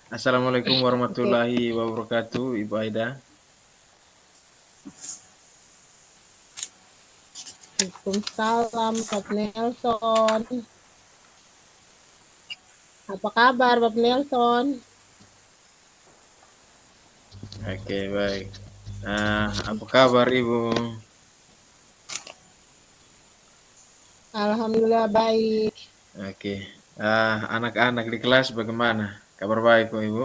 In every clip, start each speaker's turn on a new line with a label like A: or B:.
A: Assalamualaikum
B: Oke,
A: warahmatullahi wabarakatuh, Ibu Aida.
B: Waalaikumsalam, Pak Nelson. Apa kabar, Pak Nelson?
A: Oke, baik. Apa kabar Ibu?
B: Alhamdulillah baik.
A: Oke. Anak-anak di kelas bagaimana? Kabar baik kok Ibu?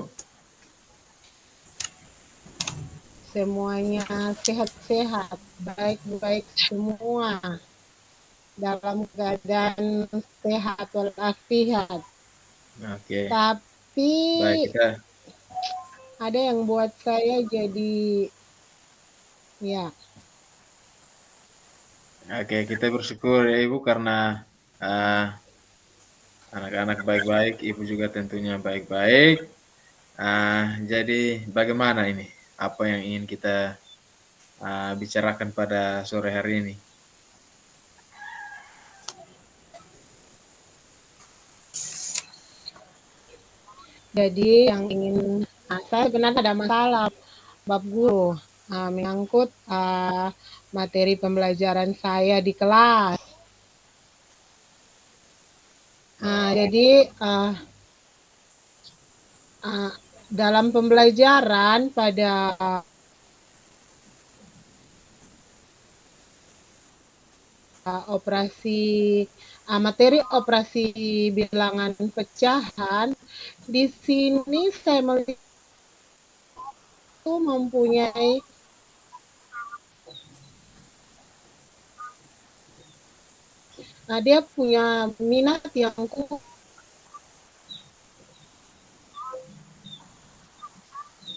B: Semuanya sehat-sehat, baik-baik semua. Dalam keadaan sehat walafiat.
A: Oke,
B: Tapi
A: baik kita.
B: ada yang buat saya jadi, ya,
A: Oke, kita bersyukur ya Ibu karena ah, anak-anak baik-baik, Ibu juga tentunya baik-baik. Jadi bagaimana ini? Apa yang ingin kita bicarakan pada sore hari ini?
B: jadi yang ingin saya sebenarnya ada masalah, bab guru, menyangkut materi pembelajaran saya di kelas. Jadi uh, dalam pembelajaran pada materi operasi bilangan pecahan di sini saya melihat itu mempunyai dia punya minat yang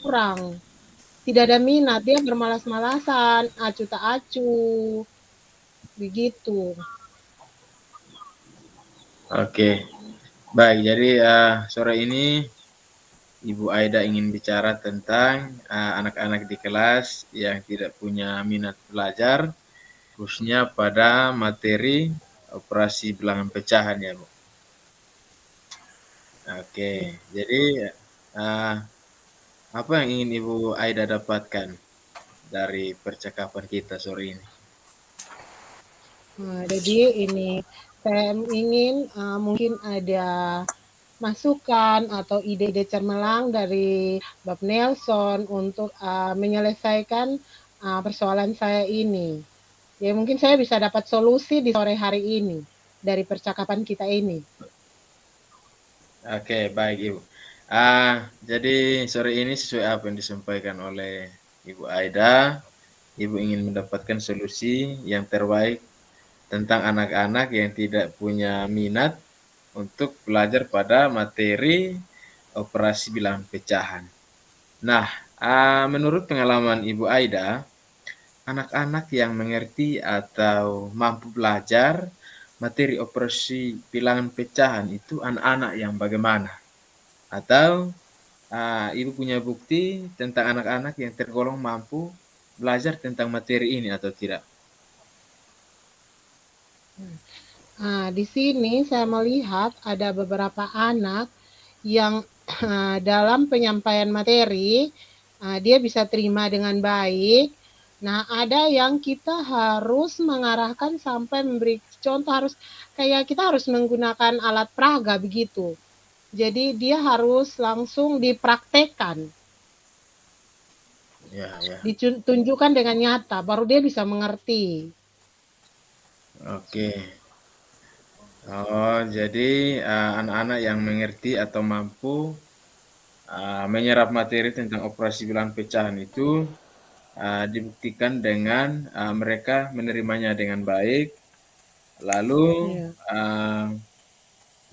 B: kurang, tidak ada minat, dia bermalas-malasan, acu tak acu, begitu.
A: Oke, baik. Jadi sore ini Ibu Aida ingin bicara tentang anak-anak di kelas yang tidak punya minat belajar, khususnya pada materi operasi bilangan pecahan ya, Bu. Oke,
B: Ya.
A: jadi uh, apa yang ingin Ibu Aida dapatkan dari percakapan kita sore ini?
B: Jadi ini saya ingin mungkin ada masukan atau ide-ide cemerlang dari Bob Nelson untuk menyelesaikan persoalan saya ini. Ya mungkin saya bisa dapat solusi di sore hari ini dari percakapan kita ini.
A: Oke, baik Ibu. Jadi sore ini sesuai apa yang disampaikan oleh Ibu Aida, Ibu ingin mendapatkan solusi yang terbaik tentang anak-anak yang tidak punya minat untuk belajar pada materi operasi bilangan pecahan. Nah, menurut pengalaman Ibu Aida, anak-anak yang mengerti atau mampu belajar materi operasi bilangan pecahan itu anak-anak yang bagaimana? Atau Ibu punya bukti tentang anak-anak yang tergolong mampu belajar tentang materi ini atau tidak?
B: Di sini saya melihat ada beberapa anak yang dalam penyampaian materi dia bisa terima dengan baik. Nah, ada yang kita harus mengarahkan sampai memberi contoh, harus kayak kita harus menggunakan alat peraga begitu. Jadi dia harus langsung dipraktekkan,
A: Ya, ya.
B: ditunjukkan dengan nyata, baru dia bisa mengerti.
A: Oke. Oh, jadi anak-anak yang mengerti atau mampu menyerap materi tentang operasi bilangan pecahan itu dibuktikan dengan mereka menerimanya dengan baik. Lalu
B: Ya.
A: uh,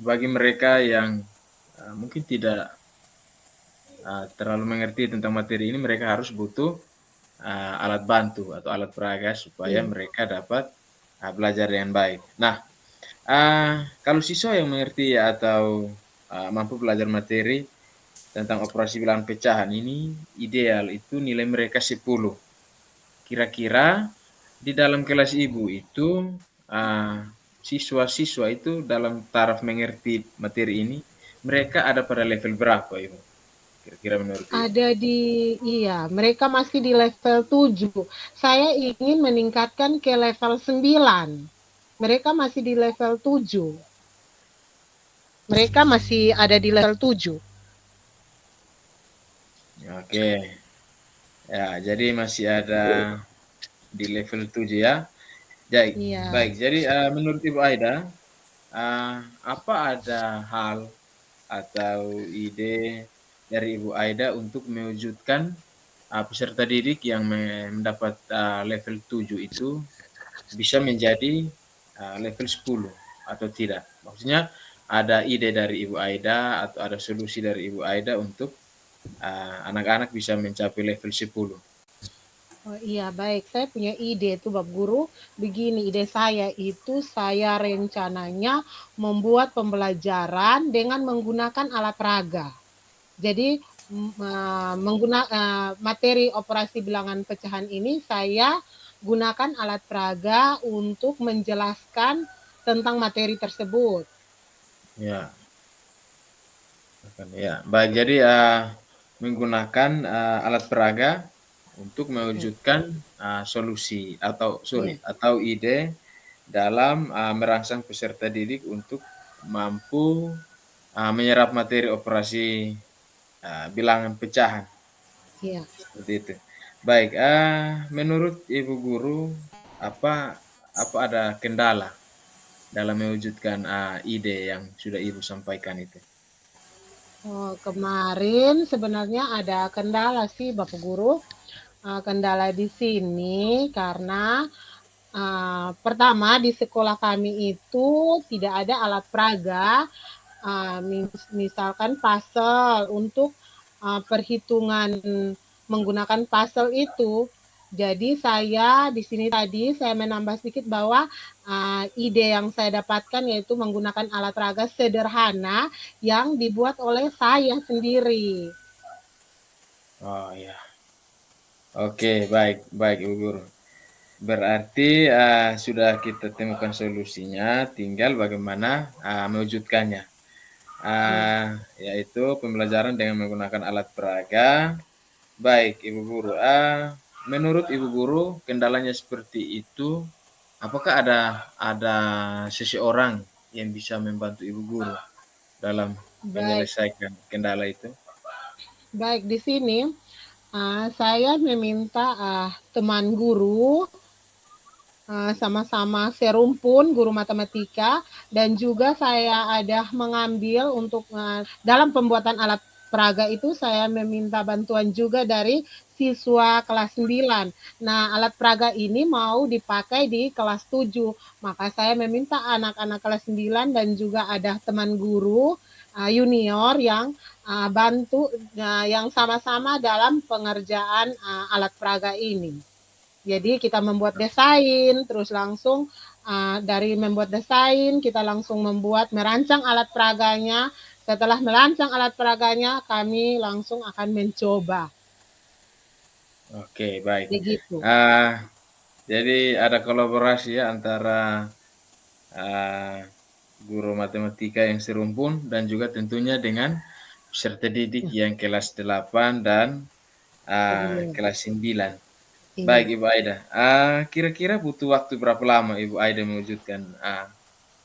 A: bagi mereka yang mungkin tidak terlalu mengerti tentang materi ini, mereka harus butuh alat bantu atau alat peraga supaya
B: Ya.
A: mereka dapat belajar dengan baik. Nah, kalau siswa yang mengerti atau mampu belajar materi tentang operasi bilangan pecahan ini ideal itu nilai mereka 10. Kira-kira di dalam kelas Ibu itu siswa-siswa itu dalam taraf mengerti materi ini mereka ada pada level berapa Ibu? kira-kira menurut Ibu?
B: Iya, mereka masih di level 7. Saya ingin meningkatkan ke level 9. Mereka masih di level 7. Mereka masih ada di level 7.
A: Oke, ya jadi masih ada di level 7 ya. Baik,
B: Iya.
A: baik. Jadi menurut Ibu Aida, apa ada hal atau ide dari Ibu Aida untuk mewujudkan peserta didik yang mendapat level 7 itu bisa menjadi level 10 atau tidak? Maksudnya ada ide dari Ibu Aida atau ada solusi dari Ibu Aida untuk anak-anak bisa mencapai level 10.
B: Oh iya, baik. Saya punya ide tuh, Bapak Guru. Begini, ide saya itu saya rencananya membuat pembelajaran dengan menggunakan alat peraga. Jadi materi operasi bilangan pecahan ini saya gunakan alat peraga untuk menjelaskan tentang materi tersebut.
A: Ya, ya. Baik, jadi menggunakan alat peraga untuk
B: Hmm,
A: mewujudkan solusi atau
B: iya,
A: atau ide dalam merangsang peserta didik untuk mampu menyerap materi operasi bilangan pecahan
B: iya.
A: seperti itu. Baik, menurut Ibu Guru apa apa ada kendala dalam mewujudkan ide yang sudah Ibu sampaikan itu?
B: Oh, kemarin sebenarnya ada kendala sih, Bapak Guru. Kendala di sini karena pertama di sekolah kami itu tidak ada alat peraga, misalkan puzzle untuk perhitungan menggunakan puzzle itu. Jadi saya di sini tadi saya menambah sedikit bahwa ide yang saya dapatkan yaitu menggunakan alat peraga sederhana yang dibuat oleh saya sendiri.
A: Oh ya, oke, baik, baik Ibu Guru. Berarti sudah kita temukan solusinya, tinggal bagaimana mewujudkannya.
B: Ya.
A: Yaitu pembelajaran dengan menggunakan alat peraga. Baik, Ibu Guru. Menurut Ibu Guru, kendalanya seperti itu, apakah ada seseorang yang bisa membantu Ibu Guru dalam
B: Baik,
A: menyelesaikan kendala itu?
B: baik di sini saya meminta teman guru sama-sama serumpun guru matematika dan juga saya ada mengambil untuk dalam pembuatan alat peraga itu saya meminta bantuan juga dari siswa kelas 9. Nah, alat peraga ini mau dipakai di kelas 7. Maka saya meminta anak-anak kelas 9 dan juga ada teman guru junior yang bantu yang sama-sama dalam pengerjaan alat peraga ini. Jadi kita membuat desain, terus langsung dari membuat desain kita langsung merancang alat peraganya. Setelah merancang alat peraganya, kami langsung akan mencoba.
A: Oke, baik.
B: Begitu.
A: Jadi ada kolaborasi ya antara uh, guru matematika yang serumpun dan juga tentunya dengan peserta didik yang kelas 8 dan
B: Sembilan.
A: kelas 9. Baik
B: Iya.
A: Ibu Aida, kira-kira butuh waktu berapa lama Ibu Aida mewujudkan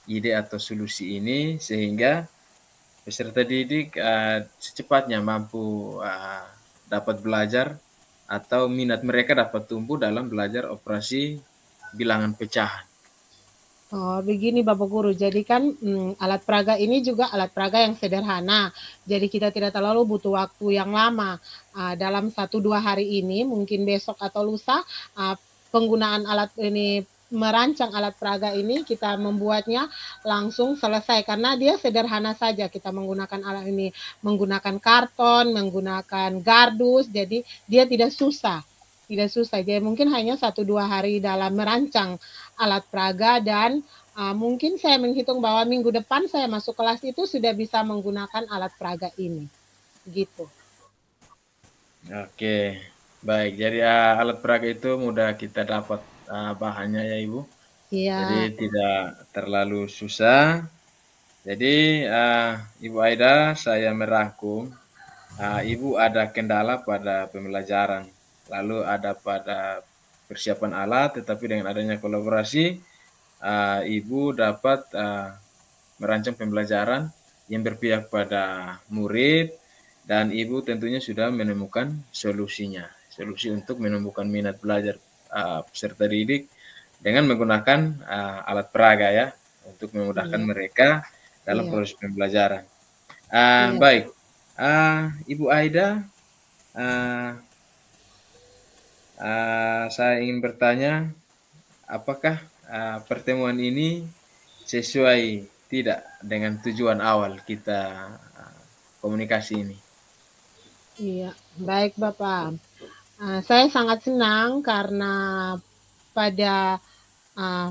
A: ide atau solusi ini sehingga peserta didik secepatnya mampu dapat belajar atau minat mereka dapat tumbuh dalam belajar operasi bilangan pecahan?
B: Oh, begini Bapak Guru. Jadi kan alat peraga ini juga alat peraga yang sederhana. Jadi kita tidak terlalu butuh waktu yang lama. Dalam 1-2 hari ini, mungkin besok atau lusa, penggunaan alat ini merancang alat peraga ini kita membuatnya langsung selesai karena dia sederhana saja. Kita menggunakan alat ini menggunakan karton, menggunakan gardus, jadi dia tidak susah. Tidak susah. Jadi mungkin hanya 1-2 hari dalam merancang alat peraga dan mungkin saya menghitung bahwa minggu depan saya masuk kelas itu sudah bisa menggunakan alat peraga ini. Gitu.
A: Oke, baik. Jadi alat peraga itu mudah kita dapat bahannya ya Ibu. Jadi
B: Iya,
A: tidak terlalu susah. Jadi Ibu Aida, saya merangkum Ibu ada kendala pada pembelajaran, lalu ada pada persiapan alat, tetapi dengan adanya kolaborasi, Ibu dapat merancang pembelajaran yang berpihak pada murid, dan Ibu tentunya sudah menemukan solusinya, solusi untuk menumbuhkan minat belajar peserta didik dengan menggunakan alat peraga ya, untuk memudahkan
B: Iya,
A: mereka dalam
B: iya,
A: proses pembelajaran.
B: iya.
A: Baik, Ibu Aida, uh, saya ingin bertanya, apakah pertemuan ini sesuai tidak dengan tujuan awal kita komunikasi ini?
B: Iya, baik Bapak. Saya sangat senang karena pada uh,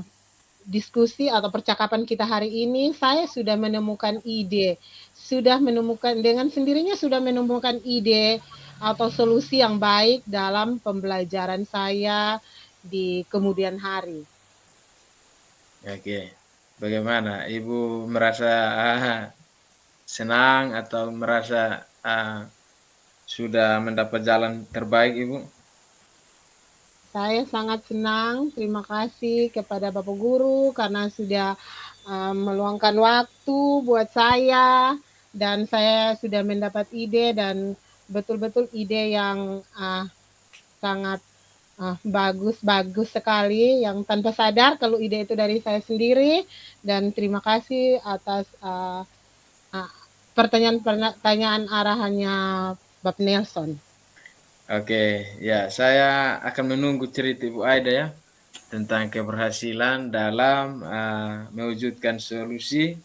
B: diskusi atau percakapan kita hari ini, saya sudah menemukan ide, sudah menemukan dengan sendirinya sudah menemukan ide atau solusi yang baik dalam pembelajaran saya di kemudian hari.
A: Oke, bagaimana? Ibu merasa senang atau merasa sudah mendapat jalan terbaik, Ibu?
B: Saya sangat senang, terima kasih kepada Bapak Guru karena sudah meluangkan waktu buat saya dan saya sudah mendapat ide dan betul-betul ide yang sangat bagus sekali yang tanpa sadar kalau ide itu dari saya sendiri dan terima kasih atas pertanyaan-pertanyaan arahannya Bapak Nelson.
A: Oke, ya saya akan menunggu cerita Ibu Aida ya tentang keberhasilan dalam mewujudkan solusi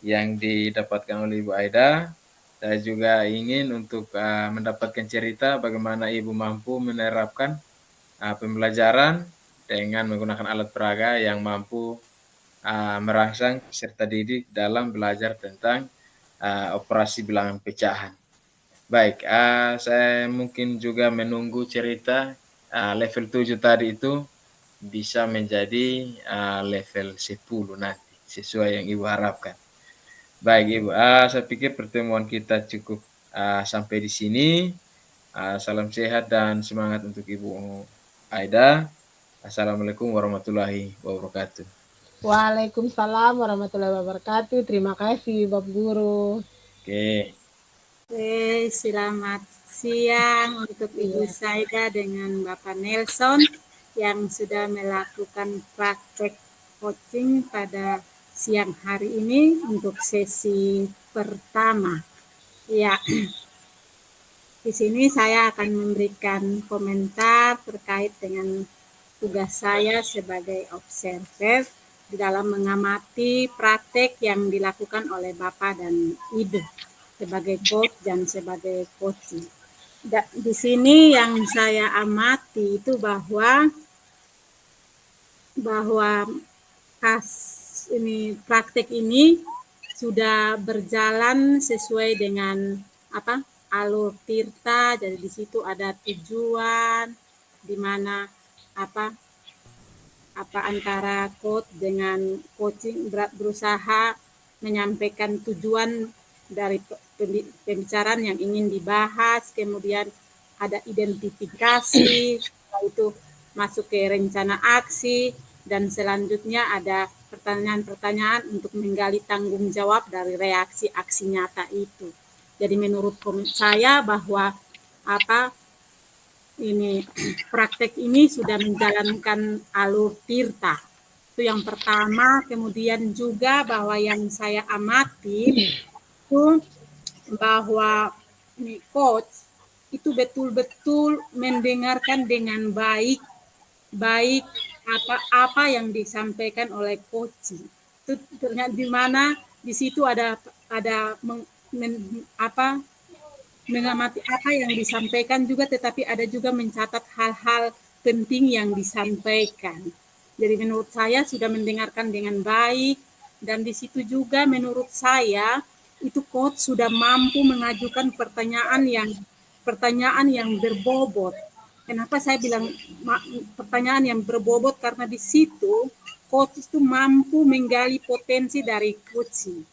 A: yang didapatkan oleh Ibu Aida. Saya juga ingin untuk mendapatkan cerita bagaimana Ibu mampu menerapkan pembelajaran dengan menggunakan alat peraga yang mampu merangsang peserta didik dalam belajar tentang operasi bilangan pecahan. Baik, saya mungkin juga menunggu cerita level 7 tadi itu bisa menjadi level 10 nanti, sesuai yang Ibu harapkan. Baik Ibu, saya pikir pertemuan kita cukup sampai di sini. Salam sehat dan semangat untuk Ibu Aida. Assalamualaikum warahmatullahi wabarakatuh.
B: Waalaikumsalam warahmatullahi wabarakatuh. Terima kasih Bapak Guru.
A: Oke.
C: Selamat siang untuk Ibu
B: Iya.
C: Saida dengan Bapak Nelson yang sudah melakukan praktek coaching pada siang hari ini untuk sesi pertama. Ya, di sini saya akan memberikan komentar terkait dengan tugas saya sebagai observer di dalam mengamati praktek yang dilakukan oleh Bapak dan Ibu sebagai coach dan sebagai coaching. Di sini yang saya amati itu bahwa praktek ini sudah berjalan sesuai dengan alur tirta. Jadi di situ ada tujuan di mana antara coach dengan coaching berusaha menyampaikan tujuan dari pembicaraan yang ingin dibahas, kemudian ada identifikasi, itu masuk ke rencana aksi, dan selanjutnya ada pertanyaan-pertanyaan untuk menggali tanggung jawab dari reaksi aksi nyata itu. Jadi menurut saya bahwa praktek ini sudah menjalankan alur tirta. Itu yang pertama. Kemudian juga bahwa yang saya amati itu bahwa coach itu betul-betul mendengarkan dengan baik apa yang disampaikan oleh coach. Itu ternyata di mana di situ ada mengamati apa yang disampaikan juga, tetapi ada juga mencatat hal-hal penting yang disampaikan. Jadi menurut saya sudah mendengarkan dengan baik, dan di situ juga menurut saya itu coach sudah mampu mengajukan pertanyaan yang berbobot. Kenapa saya bilang pertanyaan yang berbobot? Karena di situ coach itu mampu menggali potensi dari coaching.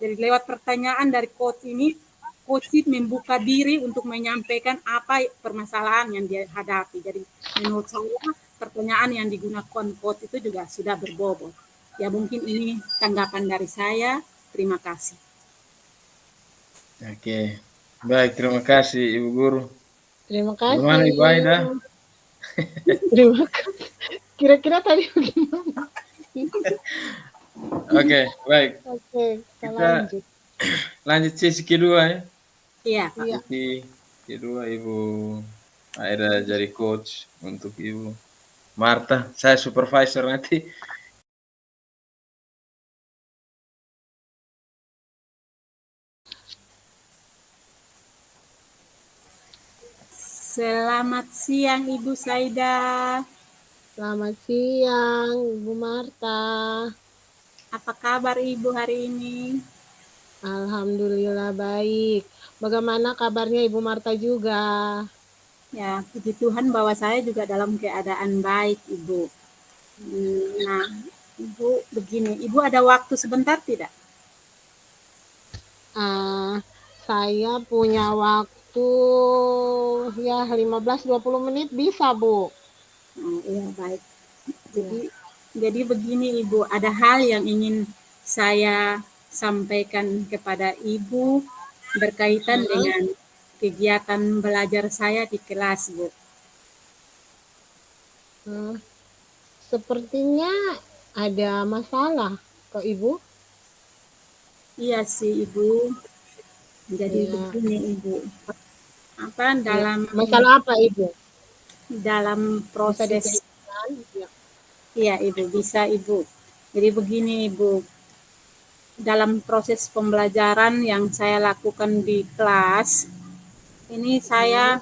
C: Jadi lewat pertanyaan dari coach ini coach membuka diri untuk menyampaikan apa permasalahan yang dia hadapi. Jadi menurut saya pertanyaan yang digunakan coach itu juga sudah berbobot. Ya mungkin ini tanggapan dari saya. Terima kasih.
A: Oke. Baik, terima kasih Ibu Guru.
B: Terima
A: Bagaimana
B: kasih.
A: Ibu Aida?
B: Terima kasih. Kira-kira tadi bagaimana?
A: Oke, baik.
B: Oke, kita
A: Kita
B: lanjut.
A: lanjut sesi kedua ya.
C: Iya, Pak.
B: Iya.
A: Sesi kedua Ibu Aida jadi coach untuk Ibu Marta. Saya supervisor nanti.
C: Selamat siang Ibu Saida.
B: Selamat siang, Ibu Marta.
C: Apa kabar Ibu hari ini?
B: Alhamdulillah baik. Bagaimana kabarnya Ibu Marta juga?
C: Ya, puji Tuhan bahwa saya juga dalam keadaan baik, Ibu. Nah, Ibu begini, Ibu ada waktu sebentar tidak?
B: Saya punya waktu ya 15-20 menit bisa, Bu.
C: Oh, iya, baik. Jadi begini Ibu, ada hal yang ingin saya sampaikan kepada Ibu berkaitan dengan kegiatan belajar saya di kelas, Bu.
B: Sepertinya ada masalah ke Ibu.
C: Iya sih Ibu. Jadi begini Ibu.
B: Masalah apa Ibu?
C: Dalam proses.
B: Ya.
C: Iya Ibu, bisa Ibu. Jadi begini Ibu. Dalam proses pembelajaran yang saya lakukan di kelas, ini saya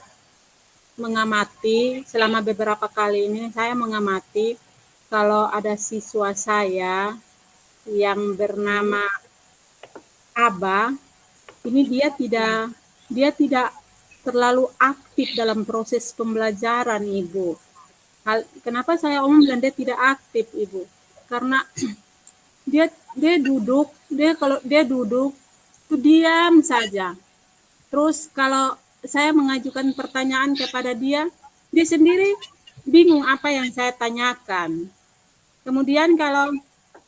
C: mengamati selama beberapa kali ini saya mengamati kalau ada siswa saya yang bernama Aba, ini dia tidak terlalu aktif dalam proses pembelajaran Ibu. Kenapa saya bilang dia tidak aktif Ibu? Karena dia duduk, kalau dia duduk itu diam saja. Terus kalau saya mengajukan pertanyaan kepada dia sendiri bingung apa yang saya tanyakan. Kemudian kalau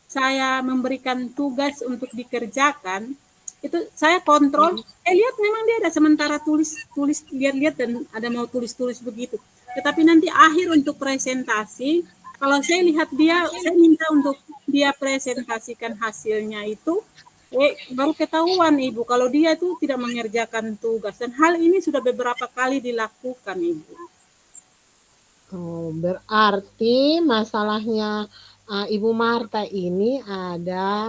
C: saya memberikan tugas untuk dikerjakan, itu saya kontrol, lihat memang dia ada sementara tulis lihat-lihat dan ada mau tulis begitu. Tetapi nanti akhir untuk presentasi, kalau saya lihat dia, saya minta untuk dia presentasikan hasilnya itu, baru ketahuan Ibu kalau dia itu tidak mengerjakan tugas, dan hal ini sudah beberapa kali dilakukan Ibu.
B: Oh, berarti masalahnya Ibu Marta ini ada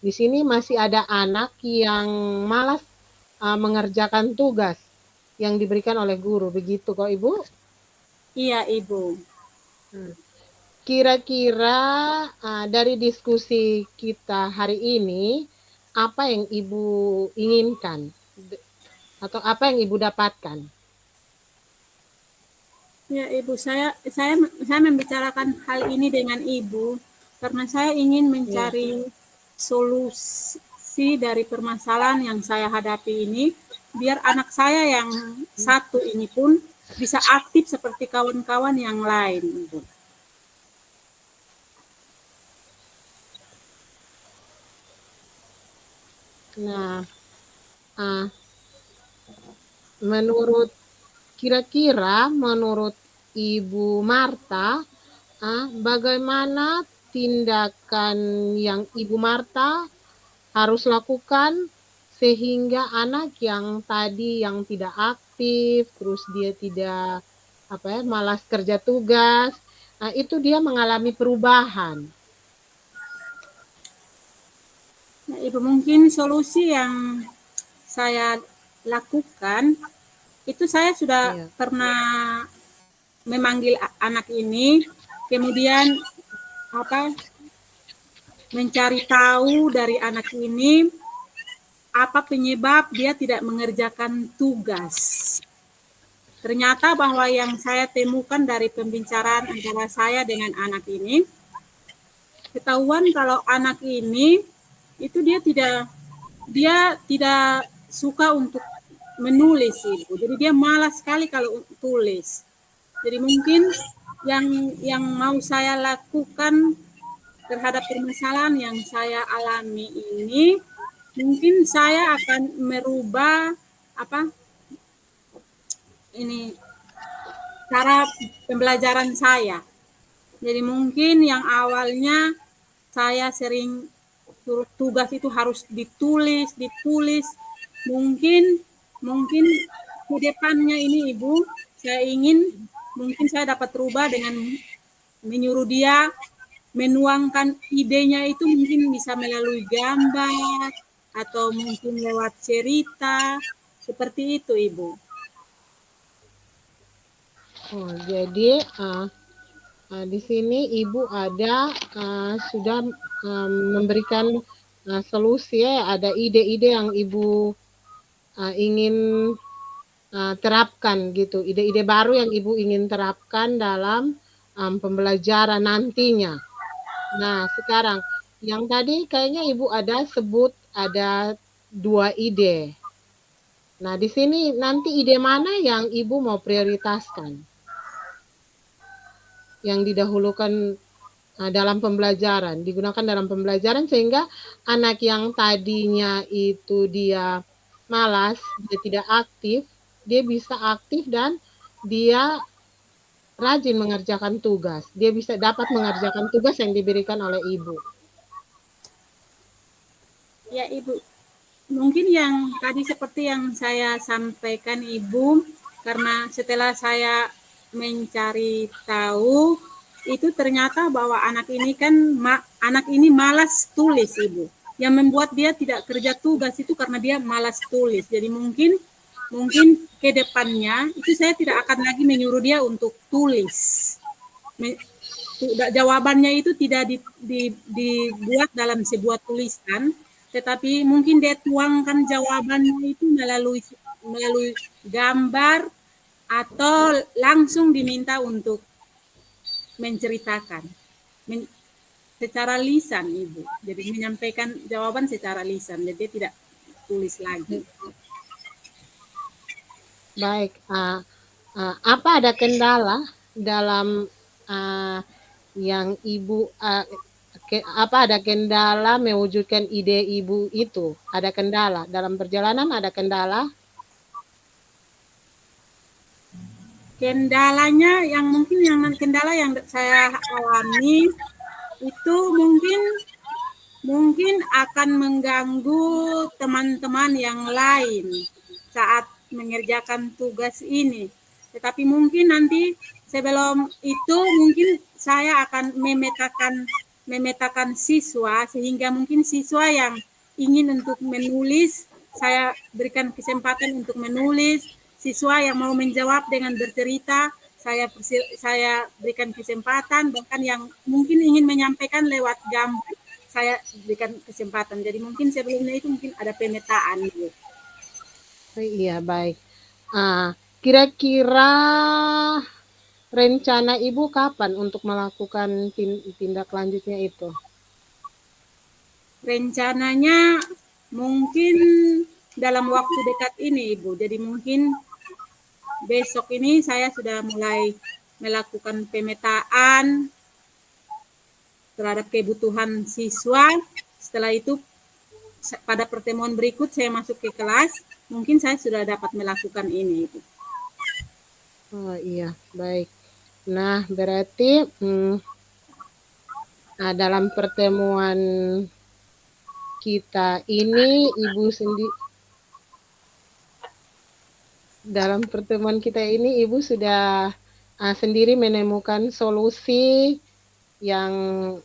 B: di sini masih ada anak yang malas mengerjakan tugas yang diberikan oleh guru, begitu kok Ibu?
C: Iya Ibu.
B: Kira-kira dari diskusi kita hari ini, apa yang Ibu inginkan? Atau apa yang Ibu dapatkan?
C: Ya Ibu, saya membicarakan hal ini dengan Ibu karena saya ingin mencari solusi dari permasalahan yang saya hadapi ini, biar anak saya yang satu ini pun bisa aktif seperti kawan-kawan yang lain, Ibu.
B: Nah, kira-kira menurut Ibu Marta, bagaimana tindakan yang Ibu Marta harus lakukan sehingga anak yang tadi yang tidak aktif, terus dia tidak malas kerja tugas, itu dia mengalami perubahan.
C: Nah, Ibu, mungkin solusi yang saya lakukan itu saya sudah pernah memanggil anak ini, kemudian mencari tahu dari anak ini apa penyebab dia tidak mengerjakan tugas. Ternyata bahwa yang saya temukan dari pembicaraan antara saya dengan anak ini, ketahuan kalau anak ini itu dia tidak suka untuk menulis Ibu. Jadi dia malas sekali kalau tulis. Jadi mungkin yang mau saya lakukan terhadap permasalahan yang saya alami ini, mungkin saya akan merubah cara pembelajaran saya. Jadi mungkin yang awalnya saya sering tugas itu harus ditulis. Mungkin ke depannya ini Ibu, saya ingin mungkin saya dapat rubah dengan menyuruh dia menuangkan idenya itu mungkin bisa melalui gambar atau mungkin lewat cerita, seperti itu Ibu.
B: Oh, jadi di sini Ibu ada sudah memberikan solusi ya, ada ide-ide yang Ibu ingin terapkan gitu, ide-ide baru yang Ibu ingin terapkan dalam pembelajaran nantinya. Nah, sekarang yang tadi kayaknya Ibu ada sebut ada 2 ide. Nah, di sini nanti ide mana yang Ibu mau prioritaskan? Yang didahulukan dalam pembelajaran, digunakan dalam pembelajaran sehingga anak yang tadinya itu dia malas, dia tidak aktif, dia bisa aktif dan dia rajin mengerjakan tugas. Dia bisa dapat mengerjakan tugas yang diberikan oleh Ibu.
C: Ya Ibu, mungkin yang tadi seperti yang saya sampaikan Ibu, karena setelah saya mencari tahu, itu ternyata bahwa anak ini malas tulis Ibu. Yang membuat dia tidak kerja tugas itu karena dia malas tulis. Jadi mungkin ke depannya itu saya tidak akan lagi menyuruh dia untuk tulis. Jawabannya itu tidak dibuat dalam sebuah tulisan, tetapi mungkin dia tuangkan jawabannya itu melalui gambar atau langsung diminta untuk menceritakan secara lisan Ibu. Jadi menyampaikan jawaban secara lisan, jadi dia tidak tulis lagi.
B: Baik, apa ada kendala dalam yang Ibu apa ada kendala mewujudkan ide Ibu itu? Ada kendala dalam perjalanan? Ada kendala?
C: Kendalanya kendala yang saya alami itu mungkin akan mengganggu teman-teman yang lain saat mengerjakan tugas ini. Tetapi mungkin nanti sebelum itu mungkin saya akan memetakan siswa, sehingga mungkin siswa yang ingin untuk menulis, saya berikan kesempatan untuk menulis. Siswa yang mau menjawab dengan bercerita, saya berikan kesempatan. Bahkan yang mungkin ingin menyampaikan lewat gambar, saya berikan kesempatan. Jadi mungkin sebelumnya itu mungkin ada pemetaan.
B: Iya, baik. Kira-kira rencana Ibu kapan untuk melakukan tindak lanjutnya itu?
C: Rencananya mungkin dalam waktu dekat ini Ibu. Jadi mungkin besok ini saya sudah mulai melakukan pemetaan terhadap kebutuhan siswa. Setelah itu pada pertemuan berikut saya masuk ke kelas, mungkin saya sudah dapat melakukan ini Ibu.
B: Oh iya, baik. Nah, berarti dalam pertemuan kita ini Ibu sudah sendiri menemukan solusi dari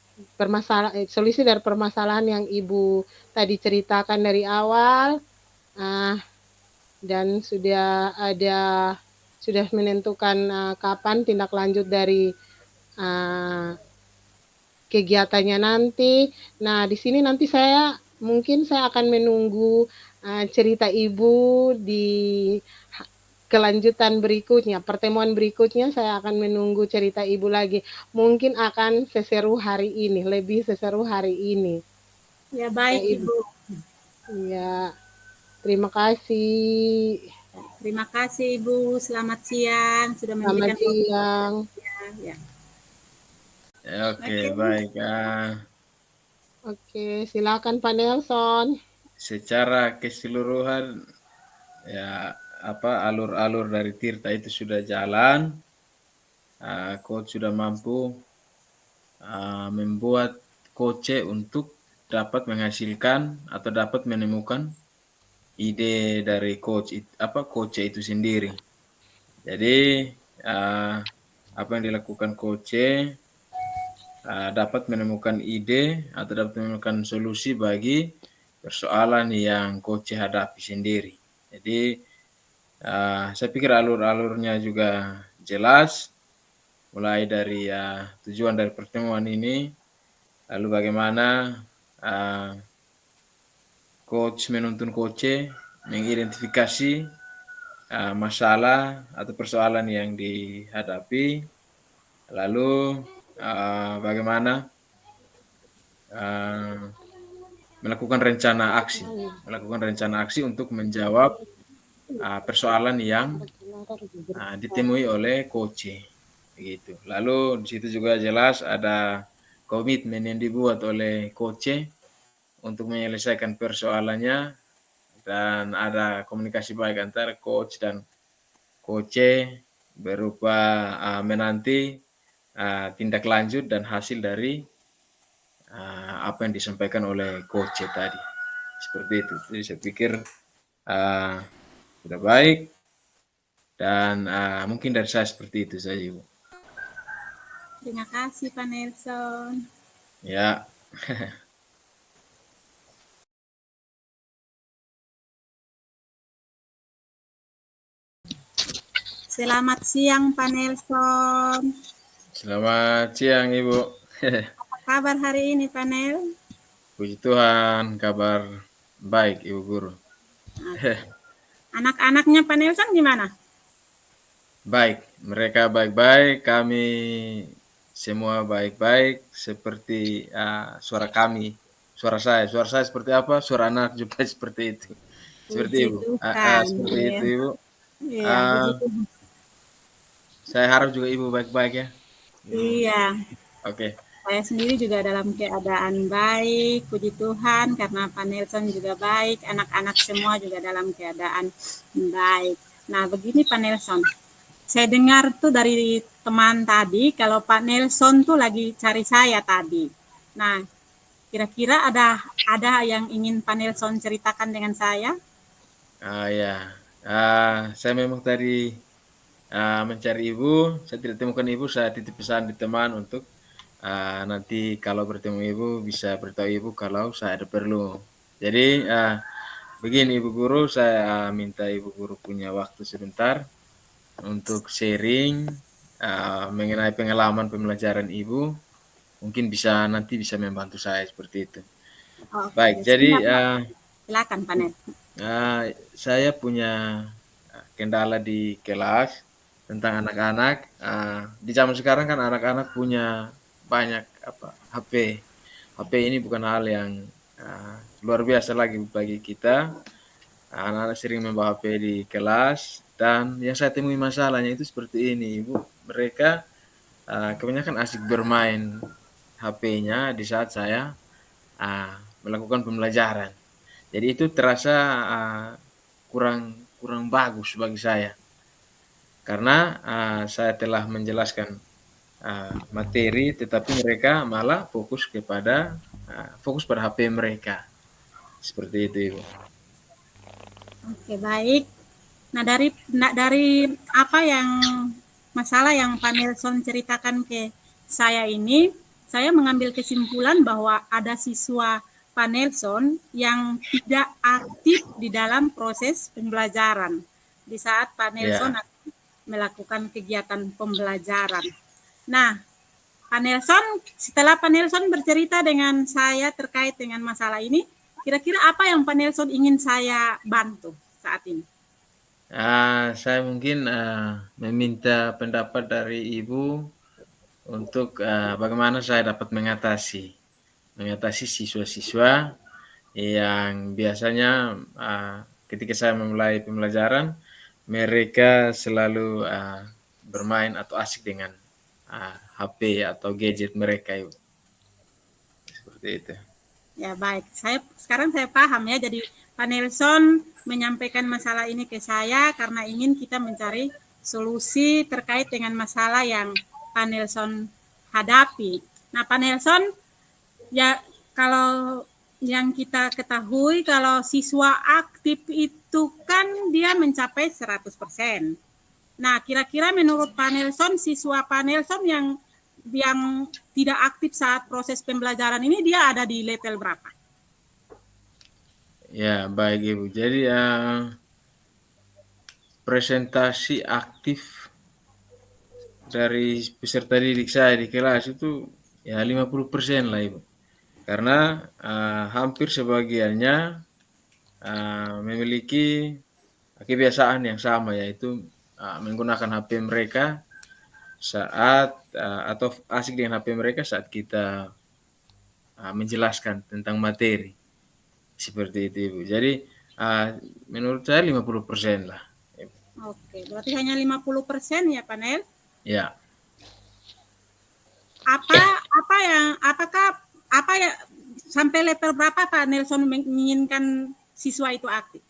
B: permasalahan yang Ibu tadi ceritakan dari awal, dan sudah menentukan kapan tindak lanjut dari kegiatannya nanti. Nah, di sini nanti saya akan menunggu cerita Ibu di kelanjutan berikutnya, pertemuan berikutnya saya akan menunggu cerita Ibu lagi. Mungkin akan lebih seseru hari ini.
C: Ya baik Ibu.
B: Ya. Terima kasih.
C: Terima kasih Ibu, selamat siang sudah
B: Selamat
C: memberikan
B: siang.
C: ya.
A: Oke, baik.
B: Oke, silakan Pak Nelson.
A: Secara keseluruhan ya alur-alur dari Tirta itu sudah jalan. Coach sudah mampu membuat Koce untuk dapat menghasilkan atau dapat menemukan ide dari Koce itu sendiri. Jadi apa yang dilakukan Koce dapat menemukan ide atau dapat menemukan solusi bagi persoalan yang Koce hadapi sendiri. Jadi saya pikir alur-alurnya juga jelas, mulai dari tujuan dari pertemuan ini, lalu bagaimana coach menuntun Koce mengidentifikasi masalah atau persoalan yang dihadapi, lalu bagaimana melakukan rencana aksi untuk menjawab persoalan yang ditemui oleh Koce, begitu. Lalu di situ juga jelas ada komitmen yang dibuat oleh Koce untuk menyelesaikan persoalannya, dan ada komunikasi baik antara coach dan Koce berupa menanti tindak lanjut dan hasil dari apa yang disampaikan oleh Koce tadi. Seperti itu. Jadi saya pikir sudah baik, dan mungkin dari saya seperti itu saja, Ibu.
C: Terima kasih Pak Nelson.
A: Ya.
C: Selamat siang Pak Nelson.
A: Selamat siang Ibu.
C: Apa kabar hari ini Pak Nel?
A: Puji Tuhan, kabar baik Ibu Guru.
C: Anak-anaknya Pak Nelson gimana?
A: Baik, mereka baik-baik, kami semua baik-baik, seperti suara kami, suara saya seperti apa, suara anak juga seperti itu. Seperti
C: Puji
A: Ibu.
C: Tuhan.
A: Seperti
C: Ya.
A: itu Ibu.
C: Iya, begitu.
A: Saya harap juga Ibu baik-baik ya.
C: Iya.
A: Oke.
C: Saya sendiri juga dalam keadaan baik, puji Tuhan, karena Pak Nelson juga baik, anak-anak semua juga dalam keadaan baik. Nah, begini Pak Nelson, saya dengar tuh dari teman tadi, kalau Pak Nelson tuh lagi cari saya tadi. Nah, kira-kira ada yang ingin Pak Nelson ceritakan dengan saya?
A: Ya, saya memang tadi mencari Ibu, saya tidak temukan Ibu, saya titip pesan di teman untuk nanti kalau bertemu Ibu bisa beritahu Ibu kalau saya ada perlu. Jadi begini Ibu Guru, saya minta Ibu Guru punya waktu sebentar untuk sharing mengenai pengalaman pembelajaran Ibu. Mungkin nanti bisa membantu saya seperti itu.
C: Oh,
A: Baik, jadi
C: silakan Pak Nel.
A: saya punya kendala di kelas tentang anak-anak. Di zaman sekarang kan anak-anak punya banyak HP. HP ini bukan hal yang luar biasa lagi bagi kita. Anak-anak sering membawa HP di kelas, dan yang saya temui masalahnya itu seperti ini, Ibu. Mereka kebanyakan asik bermain HP-nya di saat saya melakukan pembelajaran. Jadi itu terasa kurang bagus bagi saya, karena saya telah menjelaskan materi, tetapi mereka malah fokus pada HP mereka. Seperti itu, Ibu.
C: Oke, baik. Nah, dari apa yang masalah yang Pak Nelson ceritakan ke saya ini, saya mengambil kesimpulan bahwa ada siswa Pak Nelson yang tidak aktif di dalam proses pembelajaran di saat Pak Nelson melakukan kegiatan pembelajaran. Nah, Pak Nelson, setelah Pak Nelson bercerita dengan saya terkait dengan masalah ini, kira-kira apa yang Pak Nelson ingin saya bantu saat ini?
A: Saya mungkin meminta pendapat dari Ibu untuk bagaimana saya dapat mengatasi siswa-siswa yang biasanya ketika saya memulai pembelajaran, mereka selalu bermain atau asik dengan HP atau gadget mereka itu. Seperti itu.
C: Ya baik, sekarang saya paham ya. Jadi Pak Nelson menyampaikan masalah ini ke saya karena ingin kita mencari solusi terkait dengan masalah yang Pak Nelson hadapi. Nah Pak Nelson, ya kalau yang kita ketahui kalau siswa aktif itu kan dia mencapai 100%. Nah kira-kira menurut Pak Nelson, siswa Pak Nelson yang tidak aktif saat proses pembelajaran ini dia ada di level berapa?
A: Ya, baik Ibu. Jadi presentasi aktif dari peserta didik saya di kelas itu ya 50% lah Ibu. Karena hampir sebagiannya memiliki kebiasaan yang sama, yaitu menggunakan HP mereka saat atau asik dengan HP mereka saat kita menjelaskan tentang materi. Seperti itu Ibu. Jadi menurut saya 50% lah.
C: Oke, berarti hanya 50% ya Panel?
A: Ya.
C: Apa ya sampai level berapa Pak Nelson menginginkan siswa itu aktif?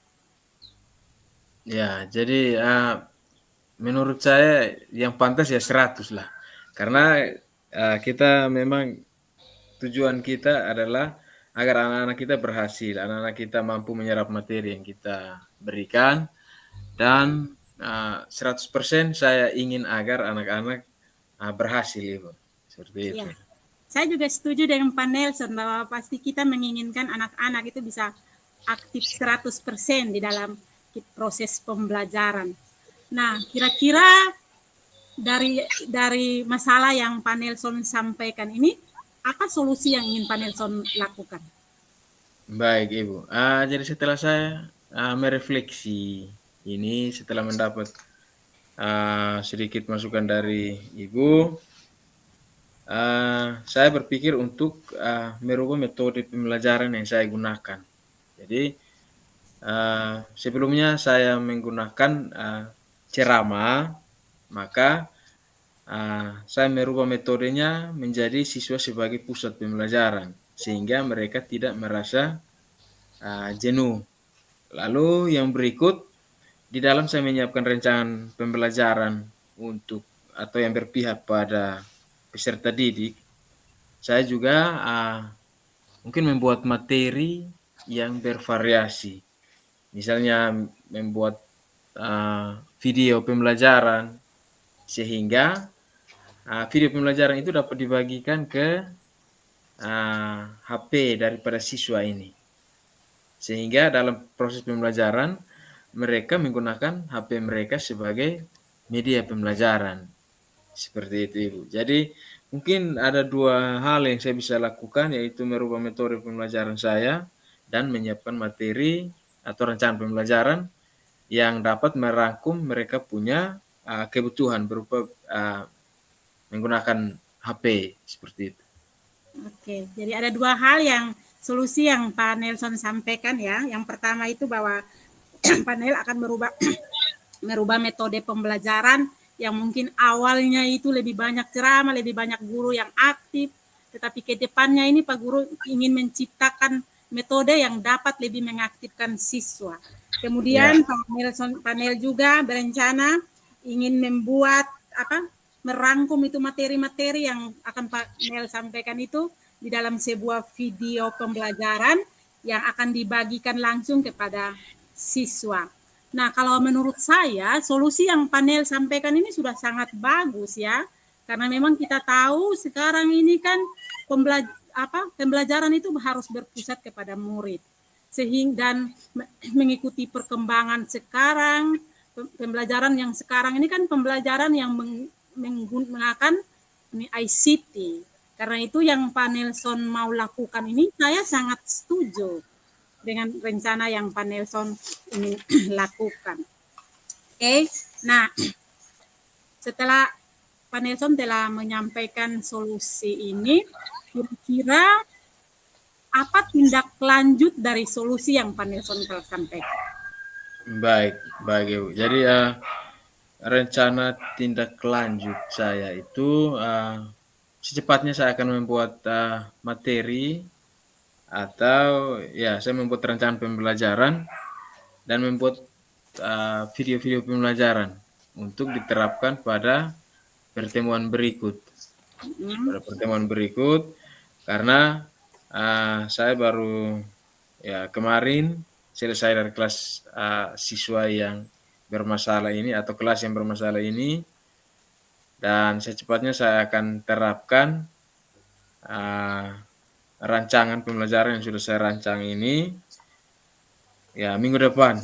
A: Ya, jadi menurut saya yang pantas ya 100 lah. Karena kita memang tujuan kita adalah agar anak-anak kita berhasil, anak-anak kita mampu menyerap materi yang kita berikan, dan 100% saya ingin agar anak-anak berhasil Ibu. Seperti itu.
C: Ya. Saya juga setuju dengan Pak Nelson bahwa pasti kita menginginkan anak-anak itu bisa aktif 100% di dalam proses pembelajaran. Nah, kira-kira dari masalah yang Pak Nelson sampaikan ini, apa solusi yang ingin Pak Nelson lakukan?
A: Baik Ibu. Jadi setelah saya merefleksi ini, setelah mendapat sedikit masukan dari Ibu, saya berpikir untuk merubah metode pembelajaran yang saya gunakan. Jadi sebelumnya saya menggunakan ceramah, maka saya merubah metodenya menjadi siswa sebagai pusat pembelajaran, sehingga mereka tidak merasa jenuh. Lalu yang berikut, di dalam saya menyiapkan rencana pembelajaran untuk atau yang berpihak pada peserta didik, saya juga mungkin membuat materi yang bervariasi. Misalnya membuat video pembelajaran, sehingga video pembelajaran itu dapat dibagikan ke HP daripada siswa ini. Sehingga dalam proses pembelajaran, mereka menggunakan HP mereka sebagai media pembelajaran. Seperti itu Ibu. Jadi mungkin ada dua hal yang saya bisa lakukan, yaitu merubah metode pembelajaran saya dan menyiapkan materi atau rencana pembelajaran yang dapat merangkum mereka punya kebutuhan berupa menggunakan HP seperti itu.
C: Oke, jadi ada dua hal yang solusi yang Pak Nelson sampaikan ya. Yang pertama itu bahwa Pak Nel akan merubah metode pembelajaran yang mungkin awalnya itu lebih banyak ceramah, lebih banyak guru yang aktif, tetapi ke depannya ini Pak Guru ingin menciptakan metode yang dapat lebih mengaktifkan siswa. Kemudian Pak Nel juga berencana ingin membuat merangkum itu materi-materi yang akan Pak Nel sampaikan itu di dalam sebuah video pembelajaran yang akan dibagikan langsung kepada siswa. Nah, kalau menurut saya, solusi yang Pak Nel sampaikan ini sudah sangat bagus ya. Karena memang kita tahu sekarang ini kan pembelajaran itu harus berpusat kepada murid. Sehingga dan mengikuti perkembangan sekarang, pembelajaran yang sekarang ini kan pembelajaran yang menggunakan ICT. Karena itu yang Pak Nelson mau lakukan ini, saya sangat setuju dengan rencana yang Pak Nelson ingin lakukan. Oke, nah setelah Pak Nelson telah menyampaikan solusi ini, kira-kira apa tindak lanjut dari solusi yang Pak Nelson telah sampaikan?
A: Baik, baik Ibu. Jadi rencana tindak lanjut saya itu secepatnya saya akan membuat materi atau ya saya membuat rencana pembelajaran dan membuat video-video pembelajaran untuk diterapkan pada pertemuan berikut. Pada pertemuan berikut karena saya baru ya kemarin selesai dari kelas siswa yang bermasalah ini atau kelas yang bermasalah ini, dan secepatnya saya akan terapkan rancangan pembelajaran yang sudah saya rancang ini ya minggu depan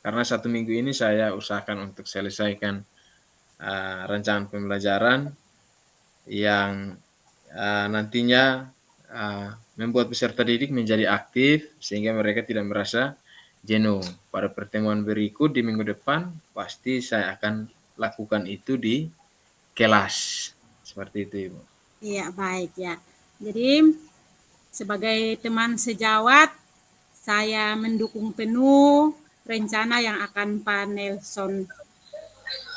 A: karena 1 minggu ini saya usahakan untuk selesaikan rancangan pembelajaran yang nantinya membuat peserta didik menjadi aktif sehingga mereka tidak merasa jenuh. Pada pertemuan berikut di minggu depan pasti saya akan lakukan itu di kelas. Seperti itu, Ibu.
C: Iya, baik ya. Jadi sebagai teman sejawat, saya mendukung penuh rencana yang akan Pak Nelson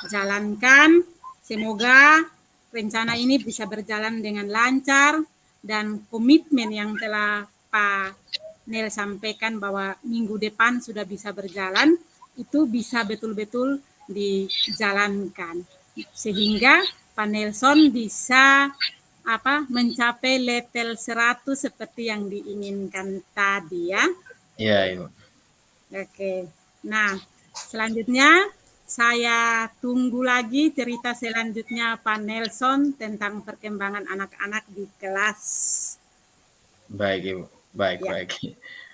C: jalankan. Semoga rencana ini bisa berjalan dengan lancar dan komitmen yang telah Pak Nel sampaikan bahwa minggu depan sudah bisa berjalan, itu bisa betul-betul dijalankan. Sehingga Pak Nelson bisa mencapai level 100 seperti yang diinginkan tadi ya.
A: Iya, Ibu.
C: Oke. Nah, selanjutnya saya tunggu lagi cerita selanjutnya Pak Nelson tentang perkembangan anak-anak di kelas.
A: Baik, Ibu. Baik,
C: Ya.
A: baik.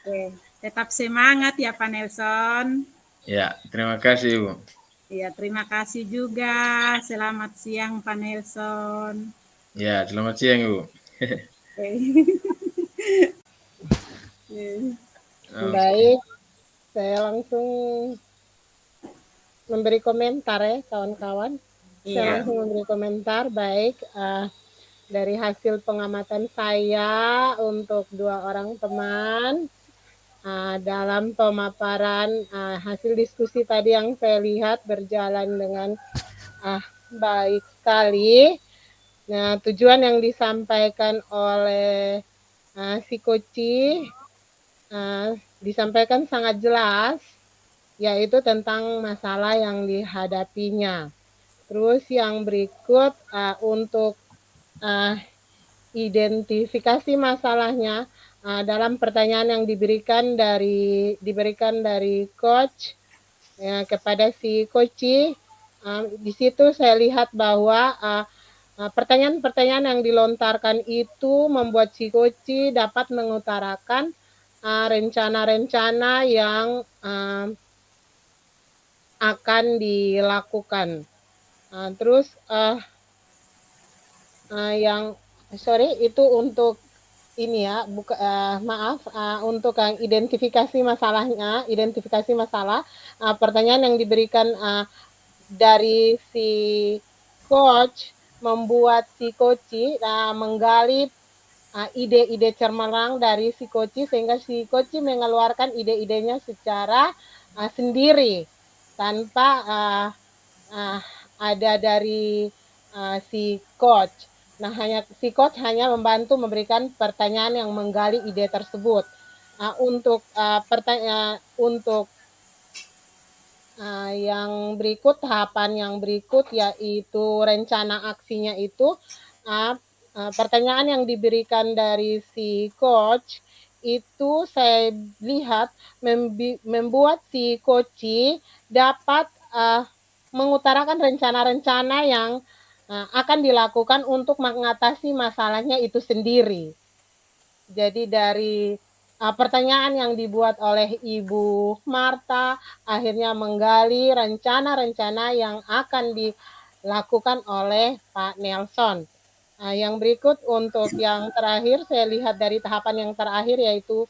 C: Oke. Tetap semangat ya Pak Nelson.
A: Ya, terima kasih, Ibu.
C: Ya, terima kasih juga. Selamat siang Pak Nelson.
A: Ya, selamat siang, Ibu.
B: Baik, saya langsung memberi komentar ya kawan-kawan. Saya
C: Iya.
B: langsung memberi komentar. Baik, dari hasil pengamatan saya untuk 2 orang teman dalam pemaparan hasil diskusi tadi yang saya lihat berjalan dengan baik sekali. Nah, tujuan yang disampaikan oleh si Koci disampaikan sangat jelas, yaitu tentang masalah yang dihadapinya. Terus yang berikut untuk identifikasi masalahnya dalam pertanyaan yang diberikan dari coach ya, kepada si Koci. Di situ saya lihat bahwa pertanyaan-pertanyaan yang dilontarkan itu membuat si Koci dapat mengutarakan rencana-rencana yang akan dilakukan. Terus itu untuk ini ya, untuk yang identifikasi masalah, pertanyaan yang diberikan dari si coach membuat si Koci menggali ide-ide cemerlang dari si Koci sehingga si Koci mengeluarkan ide-idenya secara sendiri tanpa ada dari si coach. Nah, si coach hanya membantu memberikan pertanyaan yang menggali ide tersebut. Untuk yang berikut, tahapan yang berikut yaitu rencana aksinya itu pertanyaan yang diberikan dari si coach itu saya lihat membuat si Koci dapat mengutarakan rencana-rencana yang akan dilakukan untuk mengatasi masalahnya itu sendiri. Jadi dari pertanyaan yang dibuat oleh Ibu Marta akhirnya menggali rencana-rencana yang akan dilakukan oleh Pak Nelson. Yang berikut untuk yang terakhir, saya lihat dari tahapan yang terakhir yaitu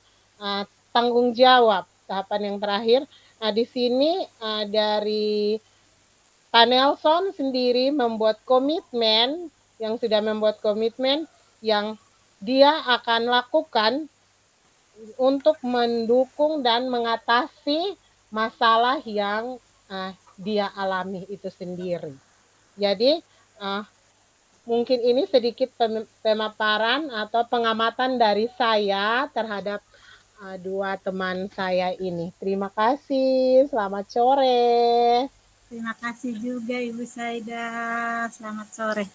B: tanggung jawab. Tahapan yang terakhir, di sini dari Pak Nelson sendiri membuat komitmen, yang sudah membuat komitmen yang dia akan lakukan untuk mendukung dan mengatasi masalah yang dia alami itu sendiri. Jadi mungkin ini sedikit pemaparan atau pengamatan dari saya terhadap dua teman saya ini. Terima kasih, selamat sore.
C: Terima kasih juga Ibu Saida. Selamat sore.